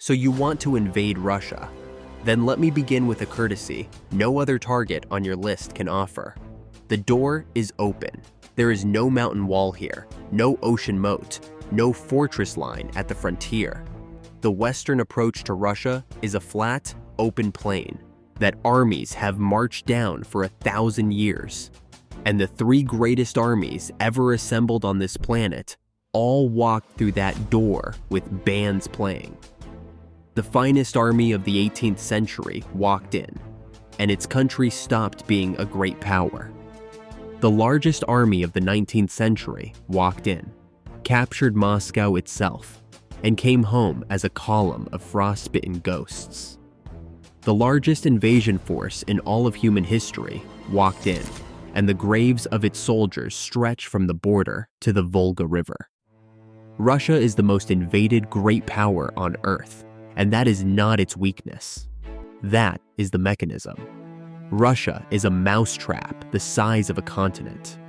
So you want to invade Russia? Then let me begin with a courtesy no other target on your list can offer. The door is open. There is no mountain wall here, no ocean moat, no fortress line at the frontier. The Western approach to Russia is a flat, open plain that armies have marched down for 1,000 years. And the three greatest armies ever assembled on this planet all walked through that door with bands playing. The finest army of the 18th century walked in, and its country stopped being a great power. The largest army of the 19th century walked in, captured Moscow itself, and came home as a column of frostbitten ghosts. The largest invasion force in all of human history walked in, and the graves of its soldiers stretch from the border to the Volga River. Russia is the most invaded great power on Earth, and that is not its weakness. That is the mechanism. Russia is a mousetrap the size of a continent.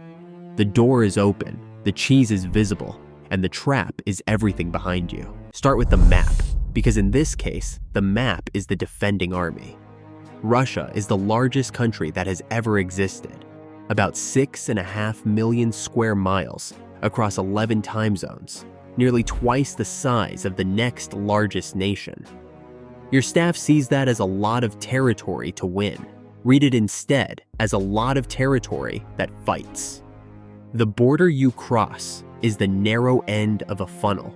The door is open, the cheese is visible, and the trap is everything behind you. Start with the map, because in this case, the map is the defending army. Russia is the largest country that has ever existed, about 6.5 million square miles across 11 time zones, nearly twice the size of the next largest nation. Your staff sees that as a lot of territory to win. Read it instead as a lot of territory that fights. The border you cross is the narrow end of a funnel.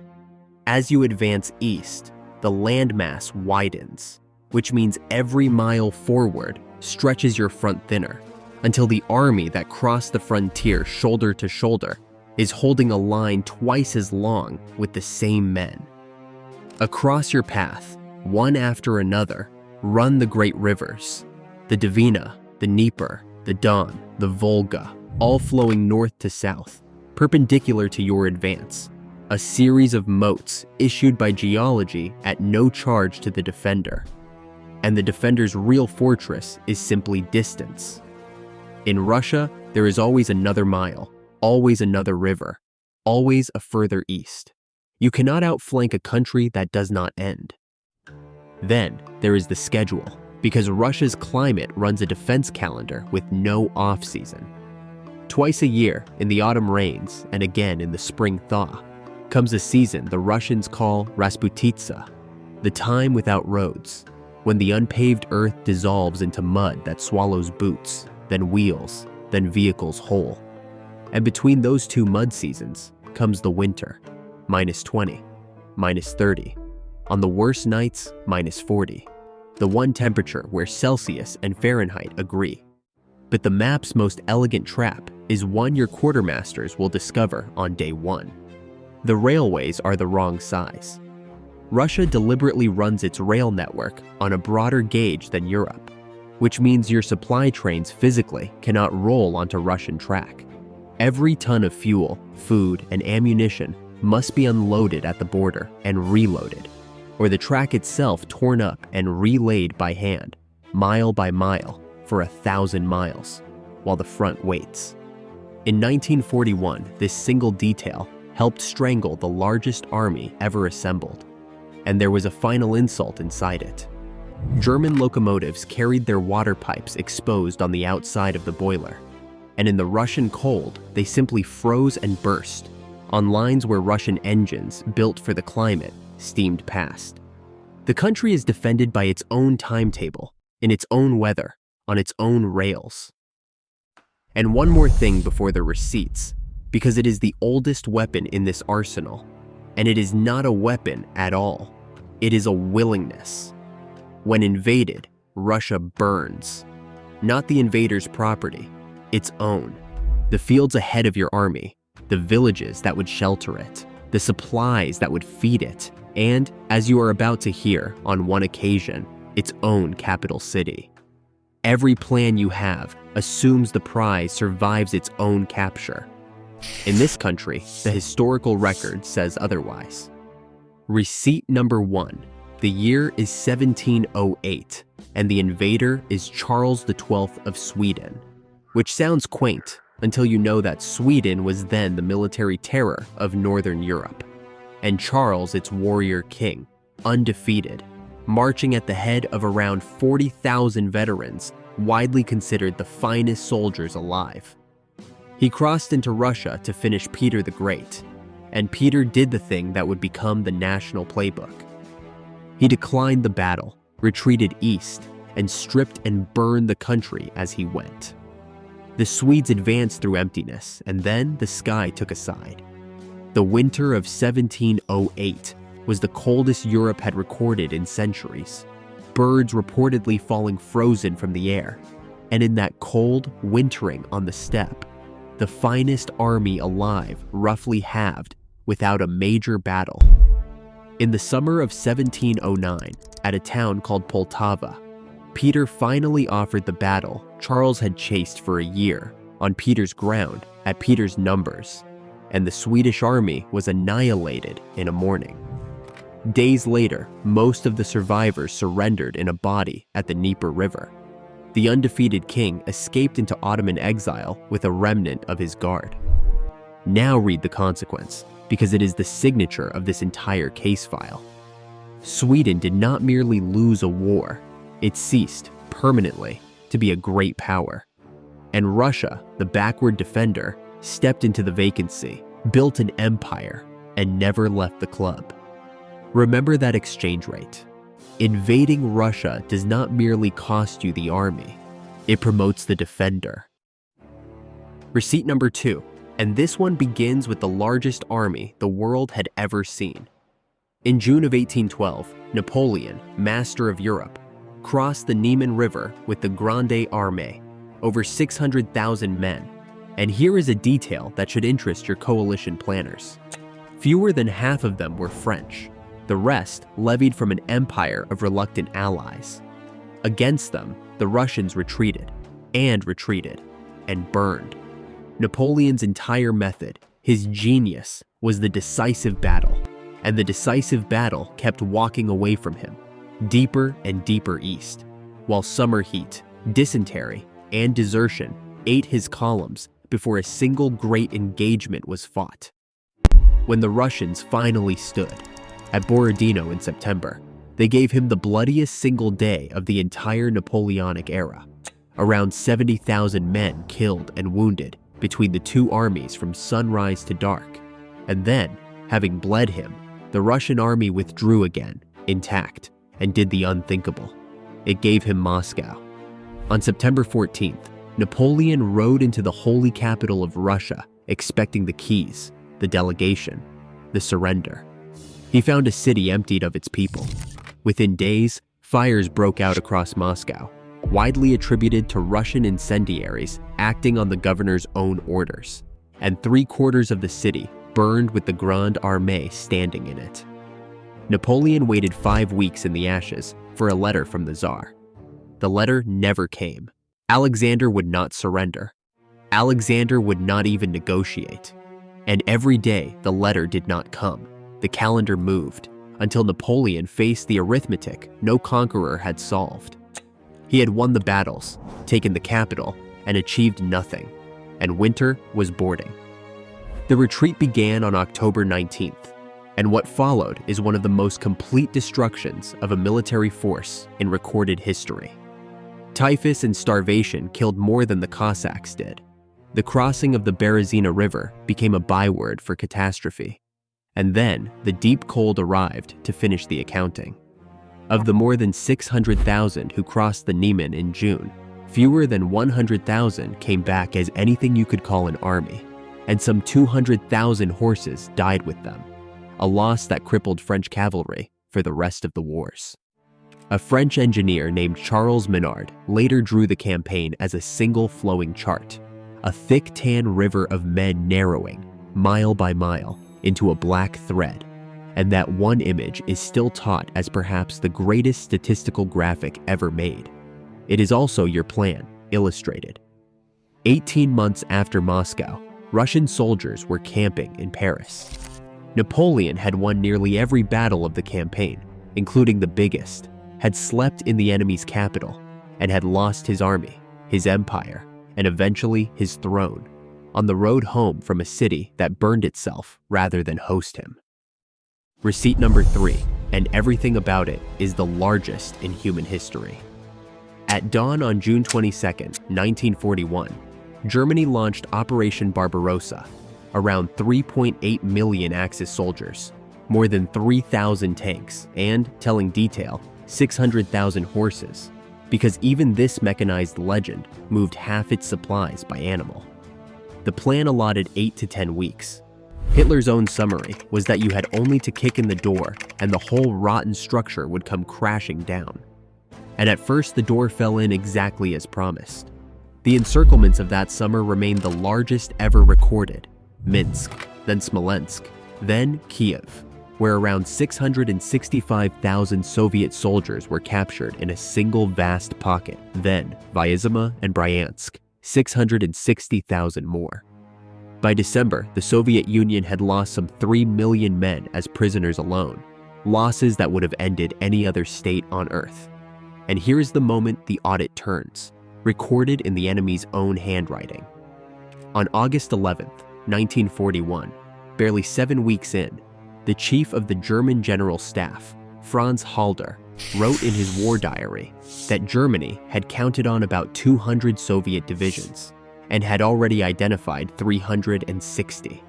As you advance east, the landmass widens, which means every mile forward stretches your front thinner, until the army that crossed the frontier shoulder to shoulder is holding a line twice as long with the same men. Across your path, one after another, run the great rivers, the Dvina, the Dnieper, the Don, the Volga, all flowing north to south, perpendicular to your advance, a series of moats issued by geology at no charge to the defender. And the defender's real fortress is simply distance. In Russia, there is always another mile, always another river, always a further east. You cannot outflank a country that does not end. Then there is the schedule, because Russia's climate runs a defense calendar with no off-season. Twice a year, in the autumn rains and again in the spring thaw, comes a season the Russians call rasputitsa, the time without roads, when the unpaved earth dissolves into mud that swallows boots, then wheels, then vehicles whole. And between those two mud seasons comes the winter, -20, -30, on the worst nights, -40, the one temperature where Celsius and Fahrenheit agree. But the map's most elegant trap is one your quartermasters will discover on day one. The railways are the wrong size. Russia deliberately runs its rail network on a broader gauge than Europe, which means your supply trains physically cannot roll onto Russian track. Every ton of fuel, food, and ammunition must be unloaded at the border and reloaded, or the track itself torn up and relayed by hand, mile by mile, for 1,000 miles, while the front waits. In 1941, this single detail helped strangle the largest army ever assembled, and there was a final insult inside it. German locomotives carried their water pipes exposed on the outside of the boiler, and in the Russian cold, they simply froze and burst on lines where Russian engines, built for the climate, steamed past. The country is defended by its own timetable, in its own weather, on its own rails. And one more thing before the receipts, because it is the oldest weapon in this arsenal, and it is not a weapon at all. It is a willingness. When invaded, Russia burns. Not the invader's property, its own. The fields ahead of your army, the villages that would shelter it, the supplies that would feed it, and, as you are about to hear on one occasion, its own capital city. Every plan you have assumes the prize survives its own capture. In this country, the historical record says otherwise. Receipt number 1. The year is 1708, and the invader is Charles XII of Sweden, which sounds quaint until you know that Sweden was then the military terror of Northern Europe, and Charles its warrior king, undefeated, marching at the head of around 40,000 veterans, widely considered the finest soldiers alive. He crossed into Russia to finish Peter the Great, and Peter did the thing that would become the national playbook. He declined the battle, retreated east, and stripped and burned the country as he went. The Swedes advanced through emptiness, and then the sky took a side. The winter of 1708 was the coldest Europe had recorded in centuries, birds reportedly falling frozen from the air, and in that cold wintering on the steppe, the finest army alive roughly halved without a major battle. In the summer of 1709, at a town called Poltava, Peter finally offered the battle Charles had chased for a year on Peter's ground at Peter's numbers, and the Swedish army was annihilated in a morning. Days later, most of the survivors surrendered in a body at the Dnieper River. The undefeated king escaped into Ottoman exile with a remnant of his guard. Now read the consequence, because it is the signature of this entire case file. Sweden did not merely lose a war, it ceased permanently to be a great power. And Russia, the backward defender, stepped into the vacancy, built an empire, and never left the club. Remember that exchange rate. Invading Russia does not merely cost you the army, it promotes the defender. Receipt number 2, and this one begins with the largest army the world had ever seen. In June of 1812, Napoleon, master of Europe, crossed the Niemen River with the Grande Armée, over 600,000 men. And here is a detail that should interest your coalition planners. Fewer than half of them were French. The rest levied from an empire of reluctant allies. Against them, the Russians retreated, and burned. Napoleon's entire method, his genius, was the decisive battle, and the decisive battle kept walking away from him, deeper and deeper east, while summer heat, dysentery, and desertion ate his columns before a single great engagement was fought. When the Russians finally stood, at Borodino in September, they gave him the bloodiest single day of the entire Napoleonic era. Around 70,000 men killed and wounded between the two armies from sunrise to dark. And then, having bled him, the Russian army withdrew again, intact, and did the unthinkable. It gave him Moscow. On September 14th, Napoleon rode into the holy capital of Russia, expecting the keys, the delegation, the surrender. He found a city emptied of its people. Within days, fires broke out across Moscow, widely attributed to Russian incendiaries acting on the governor's own orders, and 3/4 of the city burned with the Grande Armée standing in it. Napoleon waited 5 weeks in the ashes for a letter from the Tsar. The letter never came. Alexander would not surrender. Alexander would not even negotiate. And every day the letter did not come. The calendar moved until Napoleon faced the arithmetic no conqueror had solved. He had won the battles, taken the capital, and achieved nothing, and winter was boarding. The retreat began on October 19th, and what followed is one of the most complete destructions of a military force in recorded history. Typhus and starvation killed more than the Cossacks did. The crossing of the Berezina River became a byword for catastrophe. And then the deep cold arrived to finish the accounting. Of the more than 600,000 who crossed the Niemen in June, fewer than 100,000 came back as anything you could call an army, and some 200,000 horses died with them, a loss that crippled French cavalry for the rest of the wars. A French engineer named Charles Minard later drew the campaign as a single flowing chart, a thick tan river of men narrowing, mile by mile, into a black thread, and that one image is still taught as perhaps the greatest statistical graphic ever made. It is also your plan, illustrated. 18 months after Moscow, Russian soldiers were camping in Paris. Napoleon had won nearly every battle of the campaign, including the biggest, had slept in the enemy's capital, and had lost his army, his empire, and eventually his throne, on the road home from a city that burned itself rather than host him. Receipt number 3, and everything about it is the largest in human history. At dawn on June 22, 1941, Germany launched Operation Barbarossa. Around 3.8 million Axis soldiers, more than 3,000 tanks, and, telling detail, 600,000 horses, because even this mechanized legend moved half its supplies by animal. The plan allotted 8 to 10 weeks. Hitler's own summary was that you had only to kick in the door and the whole rotten structure would come crashing down. And at first the door fell in exactly as promised. The encirclements of that summer remained the largest ever recorded. Minsk, then Smolensk, then Kiev, where around 665,000 Soviet soldiers were captured in a single vast pocket. Then Vyazma and Bryansk, 660,000 more. By December, the Soviet Union had lost some 3 million men as prisoners alone, losses that would have ended any other state on Earth. And here's the moment the audit turns, recorded in the enemy's own handwriting. On August 11th, 1941, barely 7 weeks in, the chief of the German General Staff, Franz Halder, wrote in his war diary that Germany had counted on about 200 Soviet divisions and had already identified 360.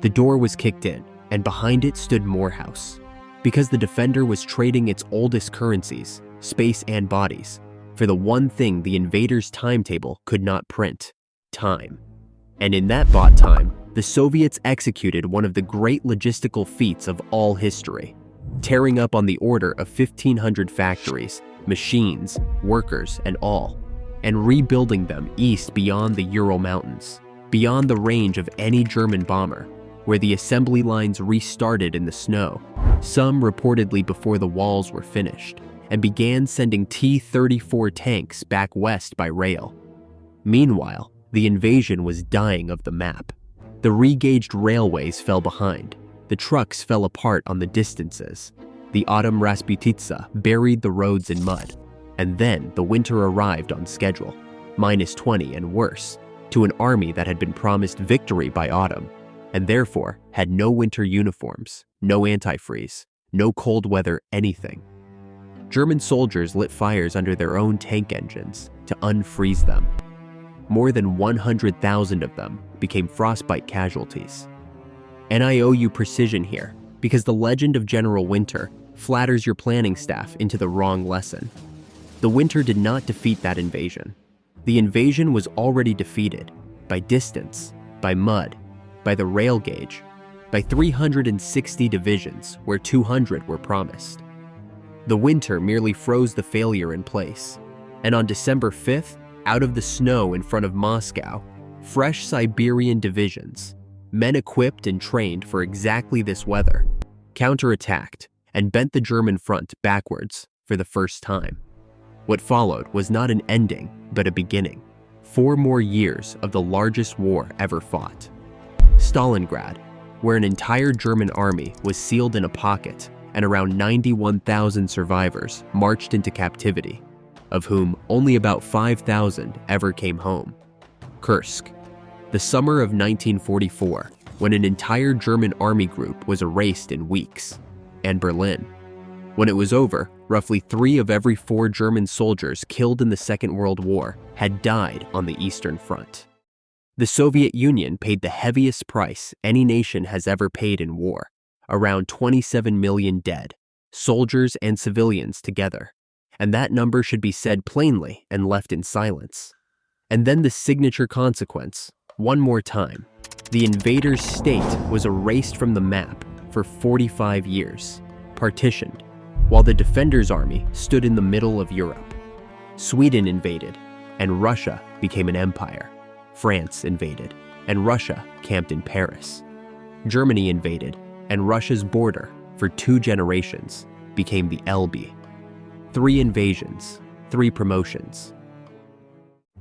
The door was kicked in, and behind it stood Morehouse, because the defender was trading its oldest currencies, space and bodies, for the one thing the invaders' timetable could not print: time. And in that bought time, the Soviets executed one of the great logistical feats of all history, tearing up on the order of 1,500 factories, machines, workers, and all, and rebuilding them east beyond the Ural Mountains, beyond the range of any German bomber, where the assembly lines restarted in the snow, some reportedly before the walls were finished, and began sending T-34 tanks back west by rail. Meanwhile, the invasion was dying of the map. The regauged railways fell behind. The trucks fell apart on the distances. The autumn rasputitsa buried the roads in mud. And then the winter arrived on schedule, -20 and worse, to an army that had been promised victory by autumn, and therefore had no winter uniforms, no antifreeze, no cold weather anything. German soldiers lit fires under their own tank engines to unfreeze them. More than 100,000 of them became frostbite casualties. And I owe you precision here, because the legend of General Winter flatters your planning staff into the wrong lesson. The winter did not defeat that invasion. The invasion was already defeated by distance, by mud, by the rail gauge, by 360 divisions where 200 were promised. The winter merely froze the failure in place, and on December 5th, out of the snow in front of Moscow, fresh Siberian divisions, men equipped and trained for exactly this weather, counterattacked and bent the German front backwards for the first time. What followed was not an ending, but a beginning. 4 more years of the largest war ever fought. Stalingrad, where an entire German army was sealed in a pocket and around 91,000 survivors marched into captivity, of whom only about 5,000 ever came home. Kursk, the summer of 1944, when an entire German army group was erased in weeks. And Berlin. When it was over, roughly 3 of every 4 German soldiers killed in the Second World War had died on the Eastern Front. The Soviet Union paid the heaviest price any nation has ever paid in war, around 27 million dead, soldiers and civilians together. And that number should be said plainly and left in silence. And then the signature consequence, one more time. The invader's state was erased from the map for 45 years, partitioned, while the defender's army stood in the middle of Europe. Sweden invaded, and Russia became an empire. France invaded, and Russia camped in Paris. Germany invaded, and Russia's border, for 2 generations, became the Elbe. 3 invasions, 3 promotions.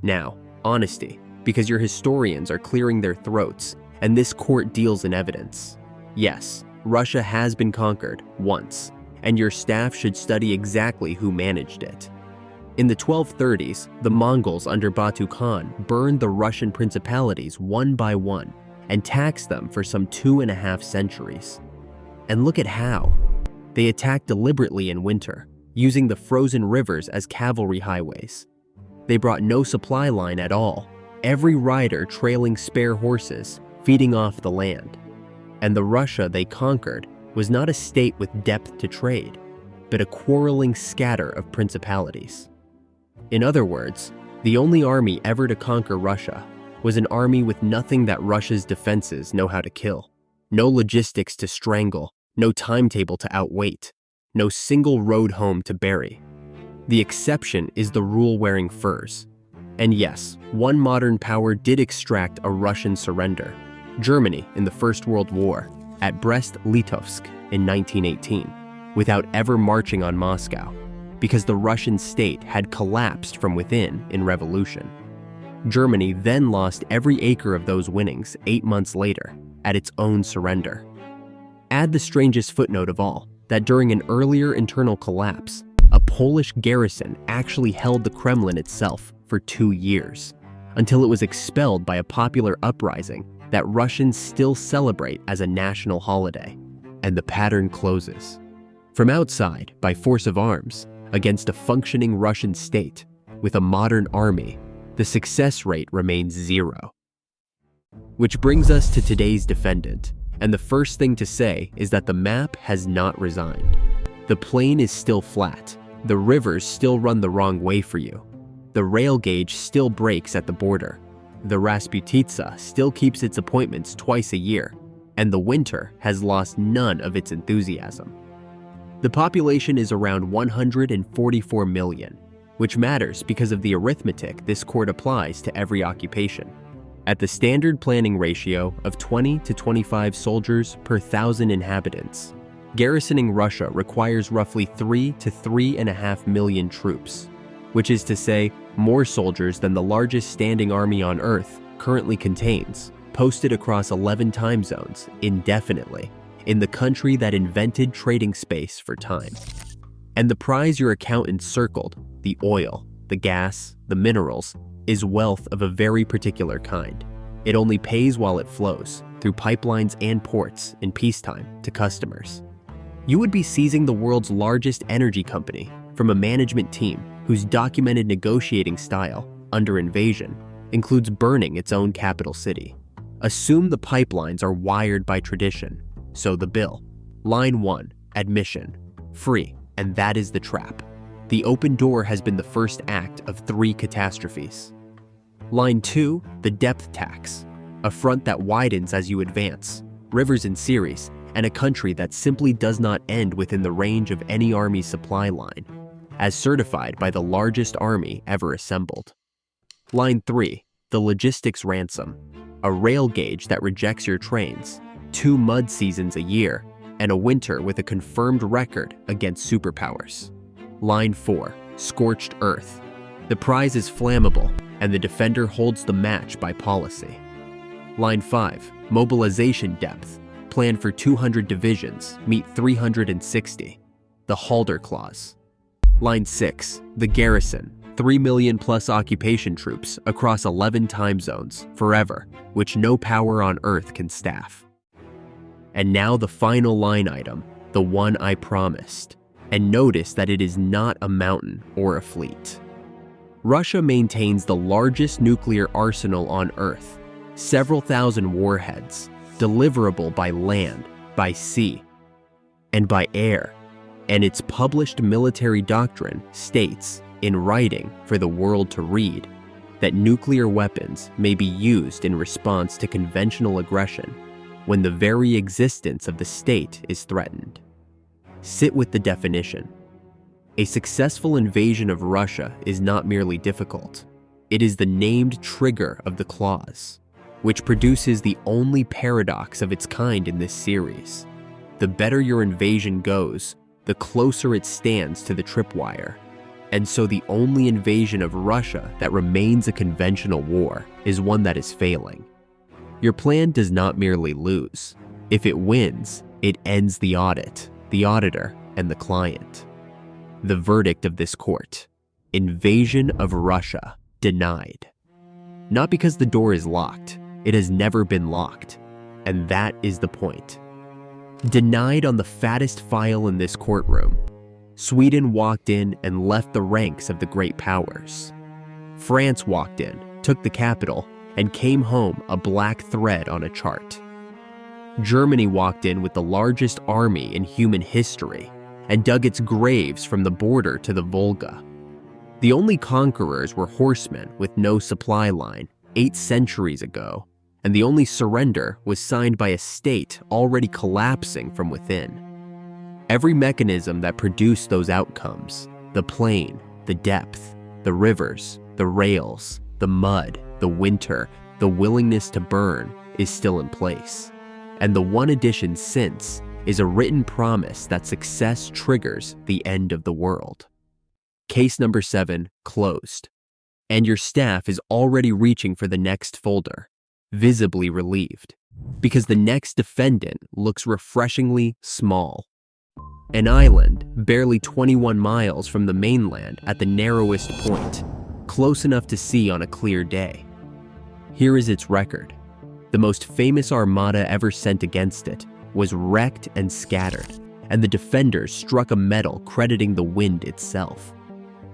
Now, honesty, because your historians are clearing their throats, and this court deals in evidence. Yes, Russia has been conquered once, and your staff should study exactly who managed it. In the 1230s, the Mongols under Batu Khan burned the Russian principalities one by one and taxed them for some 2.5 centuries. And look at how. They attacked deliberately in winter, using the frozen rivers as cavalry highways. They brought no supply line at all, every rider trailing spare horses, feeding off the land. And the Russia they conquered was not a state with depth to trade, but a quarreling scatter of principalities. In other words, the only army ever to conquer Russia was an army with nothing that Russia's defenses know how to kill. No logistics to strangle, no timetable to outwait, no single road home to bury. The exception is the rule-wearing furs. And yes, one modern power did extract a Russian surrender, Germany in the First World War, at Brest-Litovsk in 1918, without ever marching on Moscow, because the Russian state had collapsed from within in revolution. Germany then lost every acre of those winnings 8 months later at its own surrender. Add the strangest footnote of all, that during an earlier internal collapse, a Polish garrison actually held the Kremlin itself for 2 years, until it was expelled by a popular uprising that Russians still celebrate as a national holiday, and the pattern closes. From outside, by force of arms, against a functioning Russian state, with a modern army, the success rate remains 0. Which brings us to today's defendant, and the first thing to say is that the map has not resigned. The plain is still flat, the rivers still run the wrong way for you, the rail gauge still breaks at the border, the rasputitsa still keeps its appointments twice a year, and the winter has lost none of its enthusiasm. The population is around 144 million, which matters because of the arithmetic this court applies to every occupation. At the standard planning ratio of 20 to 25 soldiers per 1,000 inhabitants, garrisoning Russia requires roughly 3 to 3.5 million troops, which is to say more soldiers than the largest standing army on Earth currently contains, posted across 11 time zones indefinitely in the country that invented trading space for time. And the prize your accountant circled, the oil, the gas, the minerals, is wealth of a very particular kind. It only pays while it flows, through pipelines and ports in peacetime to customers. You would be seizing the world's largest energy company from a management team whose documented negotiating style, under invasion, includes burning its own capital city. Assume the pipelines are wired by tradition, so the bill. Line 1, admission, free, and that is the trap. The open door has been the first act of 3 catastrophes. Line 2, the depth tax, a front that widens as you advance, rivers in series, and a country that simply does not end within the range of any army's supply line, as certified by the largest army ever assembled. Line 3, the logistics ransom, a rail gauge that rejects your trains, 2 mud seasons a year, and a winter with a confirmed record against superpowers. Line 4, scorched earth. The prize is flammable, and the defender holds the match by policy. Line 5, mobilization depth. Plan for 200 divisions, meet 360. The Halder clause. Line 6, the garrison. 3 million plus occupation troops across 11 time zones, forever, which no power on earth can staff. And now the final line item, the one I promised. And notice that it is not a mountain or a fleet. Russia maintains the largest nuclear arsenal on Earth, several thousand warheads, deliverable by land, by sea, and by air. And its published military doctrine states, in writing for the world to read, that nuclear weapons may be used in response to conventional aggression when the very existence of the state is threatened. Sit with the definition. A successful invasion of Russia is not merely difficult. It is the named trigger of the clause, which produces the only paradox of its kind in this series. The better your invasion goes, the closer it stands to the tripwire. And so the only invasion of Russia that remains a conventional war is one that is failing. Your plan does not merely lose. If it wins, it ends the audit, the auditor, and the client. The verdict of this court: invasion of Russia denied. Not because the door is locked, it has never been locked. And that is the point. Denied on the fattest file in this courtroom, Sweden walked in and left the ranks of the great powers. France walked in, took the capital, and came home a black thread on a chart. Germany walked in with the largest army in human history and dug its graves from the border to the Volga. The only conquerors were horsemen with no supply line 8 centuries ago, and the only surrender was signed by a state already collapsing from within. Every mechanism that produced those outcomes, the plain, the depth, the rivers, the rails, the mud, the winter, the willingness to burn, is still in place. And the one addition since is a written promise that success triggers the end of the world. Case number 7 closed. And your staff is already reaching for the next folder, visibly relieved, because the next defendant looks refreshingly small. An island barely 21 miles from the mainland at the narrowest point, close enough to see on a clear day. Here is its record. The most famous armada ever sent against it was wrecked and scattered, and the defenders struck a medal crediting the wind itself.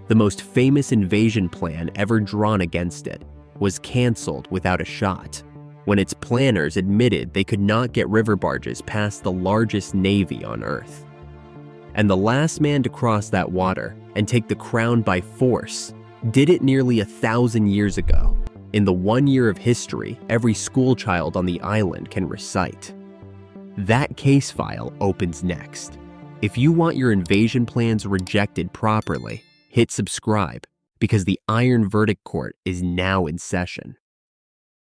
The most famous invasion plan ever drawn against it was cancelled without a shot, when its planners admitted they could not get river barges past the largest navy on Earth. And the last man to cross that water and take the crown by force did it nearly 1,000 years ago, in the 1 year of history every schoolchild on the island can recite. That case file opens next. If you want your invasion plans rejected properly, hit subscribe, because the Iron Verdict Court is now in session.